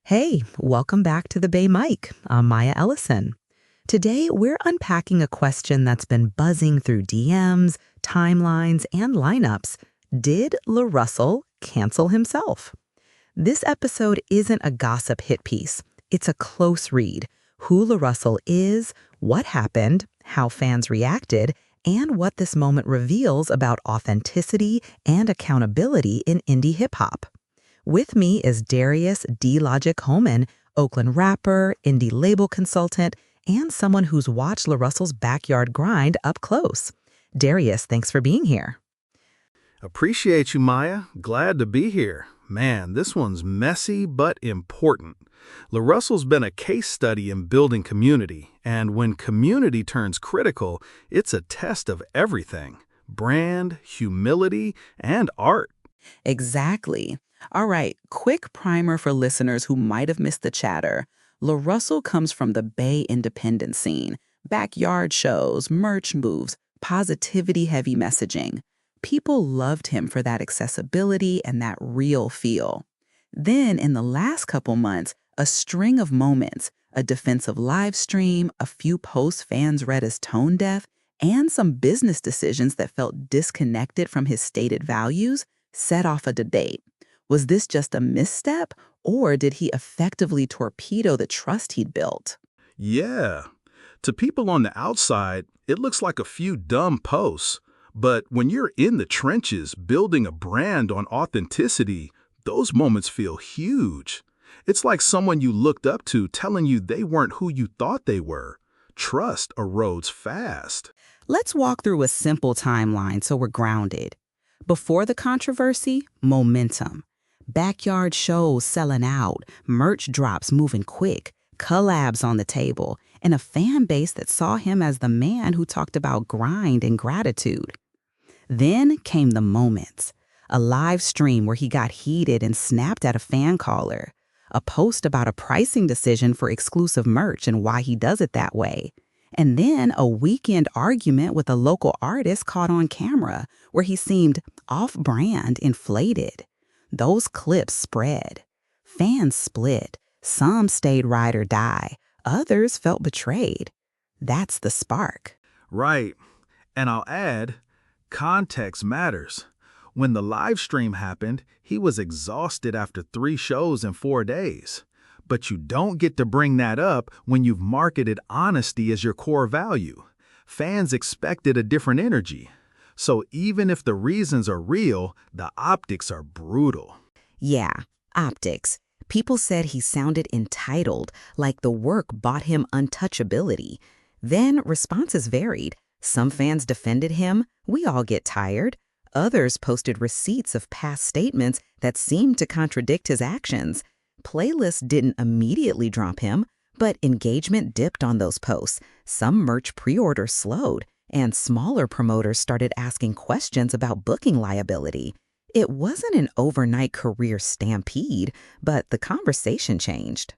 Hey, welcome back to the Bay Mike. I'm Maya Ellison. Today, we're unpacking a question that's been buzzing through DMs, timelines, and lineups. Did Larussell cancel himself? This episode isn't a gossip hit piece. It's a close read. Who Larussell is, what happened, how fans reacted, and what this moment reveals about authenticity and accountability in indie hip-hop. With me is Darius D. Logic Holman, Oakland rapper, indie label consultant, and someone who's watched Larussell's backyard grind up close. Darius, thanks for being here. Appreciate you, Maya. Glad to be here. Man, this one's messy but important. Larussell's been a case study in building community, and when community turns critical, it's a test of everything: brand, humility, and art. Exactly. All right, quick primer for listeners who might have missed the chatter. Larussell comes from the Bay independent scene, backyard shows, merch moves, positivity-heavy messaging. People loved him for that accessibility and that real feel. Then, in the last couple months, a string of moments, a defensive live stream, a few posts fans read as tone deaf, and some business decisions that felt disconnected from his stated values set off a debate. Was this just a misstep, or did he effectively torpedo the trust he'd built? Yeah. To people on the outside, it looks like a few dumb posts. But when you're in the trenches building a brand on authenticity, those moments feel huge. It's like someone you looked up to telling you they weren't who you thought they were. Trust erodes fast. Let's walk through a simple timeline so we're grounded. Before the controversy, momentum. Backyard shows selling out, merch drops moving quick, collabs on the table, and a fan base that saw him as the man who talked about grind and gratitude. Then came the moments. A live stream where he got heated and snapped at a fan caller. A post about a pricing decision for exclusive merch and why he does it that way. And then a weekend argument with a local artist caught on camera where he seemed off-brand, inflated. Those clips spread. Fans split. Some stayed ride or die. Others felt betrayed. That's the spark. Right. And I'll add, context matters. When the live stream happened, he was exhausted after 3 shows in 4 days. But you don't get to bring that up when you've marketed honesty as your core value. Fans expected a different energy. So even if the reasons are real, the optics are brutal. Yeah, optics. People said he sounded entitled, like the work bought him untouchability. Then responses varied. Some fans defended him. We all get tired. Others posted receipts of past statements that seemed to contradict his actions. Playlists didn't immediately drop him, but engagement dipped on those posts. Some merch pre-orders slowed, and smaller promoters started asking questions about booking liability. It wasn't an overnight career stampede, but the conversation changed.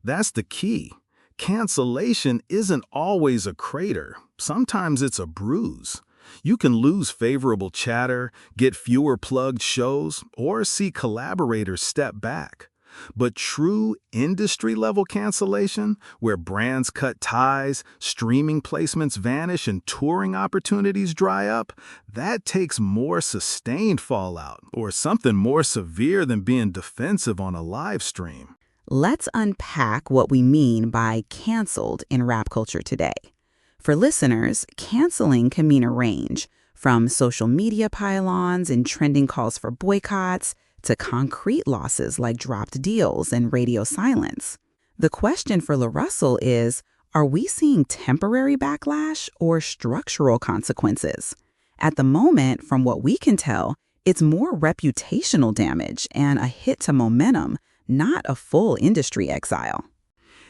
That's the key. Cancellation isn't always a crater. Sometimes it's a bruise. You can lose favorable chatter, get fewer plugged shows, or see collaborators step back. But true industry-level cancellation, where brands cut ties, streaming placements vanish, and touring opportunities dry up, that takes more sustained fallout, or something more severe than being defensive on a live stream. Let's unpack what we mean by canceled in rap culture today. For listeners, canceling can mean a range, from social media pylons and trending calls for boycotts to concrete losses like dropped deals and radio silence. The question for Larussell is, are we seeing temporary backlash or structural consequences? At the moment, from what we can tell, it's more reputational damage and a hit to momentum, not a full industry exile.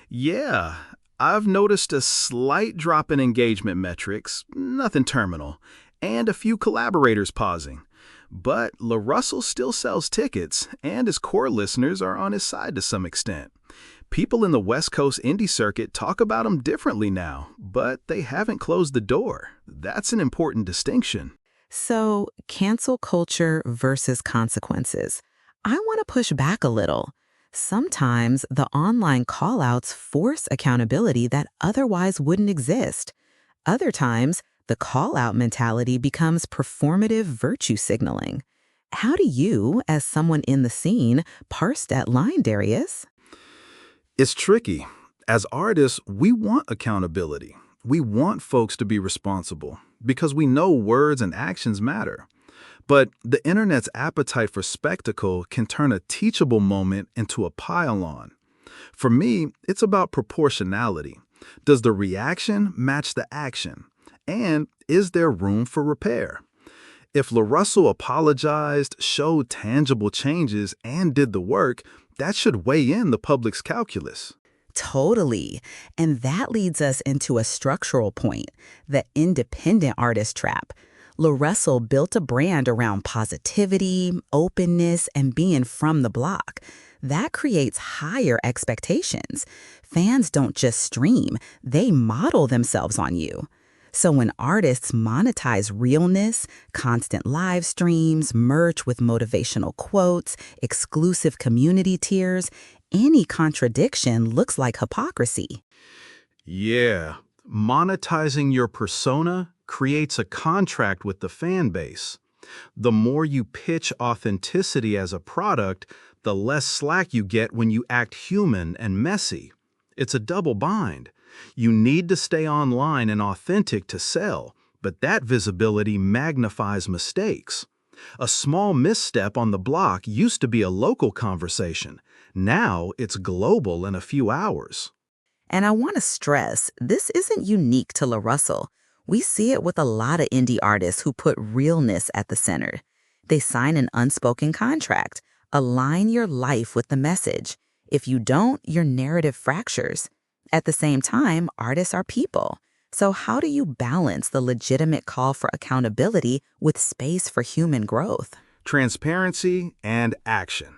Yeah, I've noticed a slight drop in engagement metrics, nothing terminal, and a few collaborators pausing. But Larussell still sells tickets, and his core listeners are on his side to some extent. People in the West Coast indie circuit talk about him differently now, but they haven't closed the door. That's an important distinction. So, cancel culture versus consequences. I want to push back a little. Sometimes the online callouts force accountability that otherwise wouldn't exist. Other times, the call-out mentality becomes performative virtue signaling. How do you, as someone in the scene, parse that line, Darius? It's tricky. As artists, we want accountability. We want folks to be responsible because we know words and actions matter. But the internet's appetite for spectacle can turn a teachable moment into a pile-on. For me, it's about proportionality. Does the reaction match the action? And is there room for repair? If Larussell apologized, showed tangible changes, and did the work, that should weigh in the public's calculus. Totally. And that leads us into a structural point, the independent artist trap. Larussell built a brand around positivity, openness, and being from the block. That creates higher expectations. Fans don't just stream, they model themselves on you. So when artists monetize realness, constant live streams, merch with motivational quotes, exclusive community tiers, any contradiction looks like hypocrisy. Yeah, monetizing your persona creates a contract with the fan base. The more you pitch authenticity as a product, the less slack you get when you act human and messy. It's a double bind. You need to stay online and authentic to sell, but that visibility magnifies mistakes. A small misstep on the block used to be a local conversation. Now it's global in a few hours. And I want to stress, this isn't unique to Larussell. We see it with a lot of indie artists who put realness at the center. They sign an unspoken contract, align your life with the message. If you don't, your narrative fractures. At the same time, artists are people. So how do you balance the legitimate call for accountability with space for human growth? Transparency and action.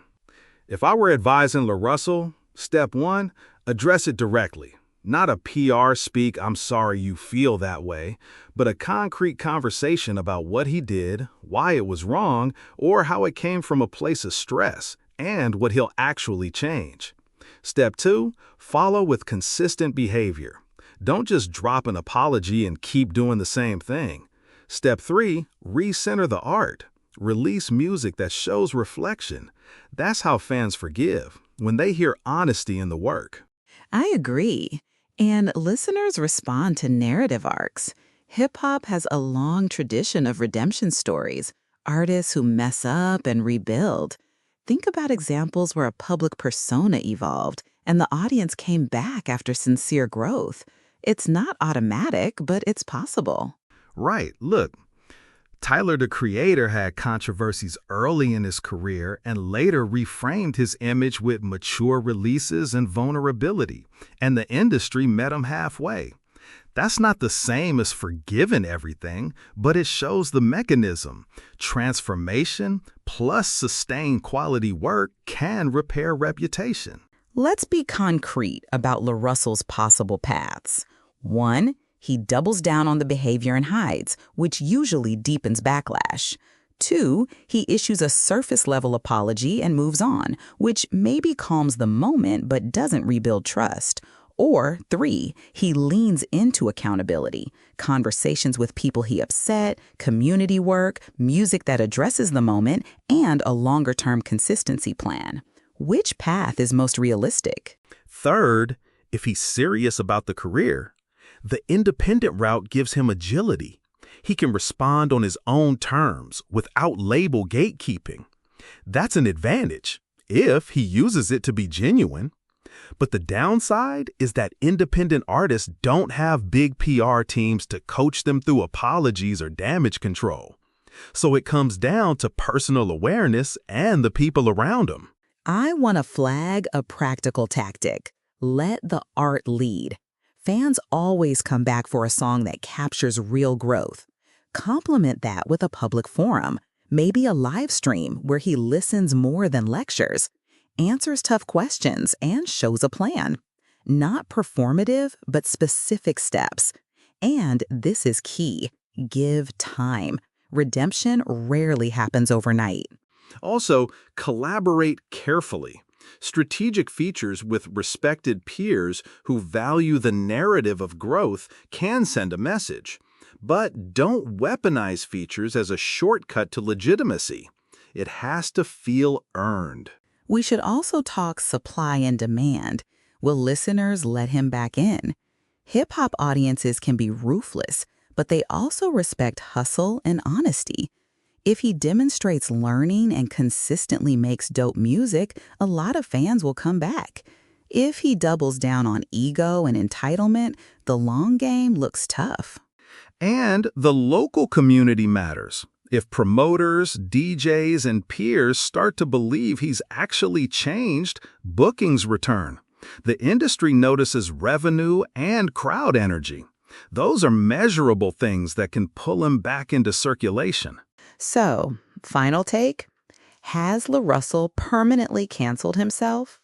If I were advising Larussell, step one, address it directly. Not a PR speak, "I'm sorry you feel that way," but a concrete conversation about what he did, why it was wrong, or how it came from a place of stress, and what he'll actually change. Step two, follow with consistent behavior. Don't just drop an apology and keep doing the same thing. Step three, recenter the art. Release music that shows reflection. That's how fans forgive, when they hear honesty in the work. I agree. And listeners respond to narrative arcs. Hip hop has a long tradition of redemption stories, artists who mess up and rebuild. Think about examples where a public persona evolved and the audience came back after sincere growth. It's not automatic, but it's possible. Right, look. Tyler, the Creator, had controversies early in his career and later reframed his image with mature releases and vulnerability, and the industry met him halfway. That's not the same as forgiving everything, but it shows the mechanism. Transformation plus sustained quality work can repair reputation. Let's be concrete about Larussell's possible paths. 1. He doubles down on the behavior and hides, which usually deepens backlash. 2. He issues a surface-level apology and moves on, which maybe calms the moment but doesn't rebuild trust. Or 3. He leans into accountability, conversations with people he upset, community work, music that addresses the moment, and a longer-term consistency plan. Which path is most realistic? Third, if he's serious about the career, the independent route gives him agility. He can respond on his own terms without label gatekeeping. That's an advantage if he uses it to be genuine. But the downside is that independent artists don't have big PR teams to coach them through apologies or damage control. So it comes down to personal awareness and the people around them. I want to flag a practical tactic. Let the art lead. Fans always come back for a song that captures real growth. Complement that with a public forum, maybe a live stream where he listens more than lectures, answers tough questions, and shows a plan. Not performative, but specific steps. And this is key, give time. Redemption rarely happens overnight. Also, collaborate carefully. Strategic features with respected peers who value the narrative of growth can send a message. But don't weaponize features as a shortcut to legitimacy. It has to feel earned. We should also talk supply and demand. Will listeners let him back in? Hip-hop audiences can be ruthless, but they also respect hustle and honesty. If he demonstrates learning and consistently makes dope music, a lot of fans will come back. If he doubles down on ego and entitlement, the long game looks tough. And the local community matters. If promoters, DJs, and peers start to believe he's actually changed, bookings return. The industry notices revenue and crowd energy. Those are measurable things that can pull him back into circulation. So, final take? Has Larussell permanently canceled himself?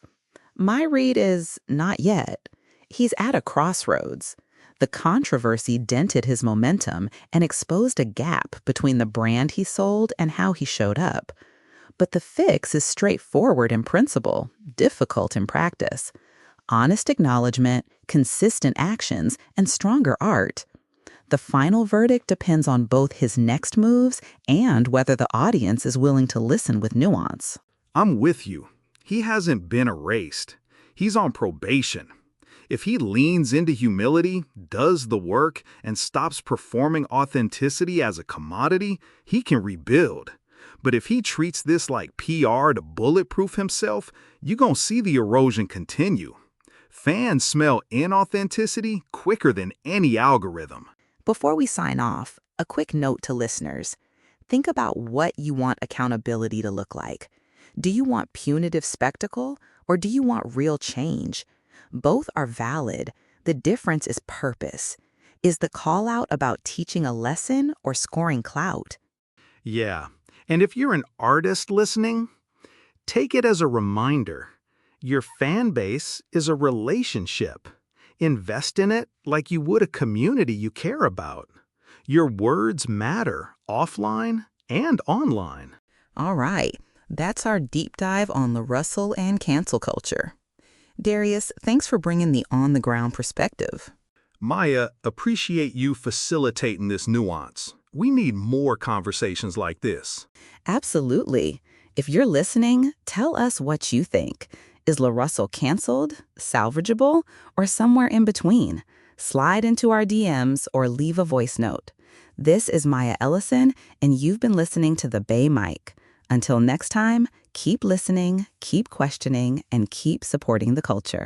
My read is not yet. He's at a crossroads. The controversy dented his momentum and exposed a gap between the brand he sold and how he showed up. But the fix is straightforward in principle, difficult in practice. Honest acknowledgement, consistent actions, and stronger art. The final verdict depends on both his next moves and whether the audience is willing to listen with nuance. I'm with you. He hasn't been erased. He's on probation. If he leans into humility, does the work, and stops performing authenticity as a commodity, he can rebuild. But if he treats this like PR to bulletproof himself, you're gonna see the erosion continue. Fans smell inauthenticity quicker than any algorithm. Before we sign off, a quick note to listeners. Think about what you want accountability to look like. Do you want punitive spectacle, or do you want real change? Both are valid. The difference is purpose. Is the call out about teaching a lesson or scoring clout? Yeah, and if you're an artist listening, take it as a reminder. Your fan base is a relationship. Invest in it like you would a community you care about. Your words matter, offline and online. All right, that's our deep dive on Larussell and cancel culture. Darius, thanks for bringing the on-the-ground perspective. Maya, appreciate you facilitating this nuance. We need more conversations like this. Absolutely. If you're listening, tell us what you think. Is Larussell canceled, salvageable, or somewhere in between? Slide into our DMs or leave a voice note. This is Maya Ellison, and you've been listening to The Bay Mic. Until next time, keep listening, keep questioning, and keep supporting the culture.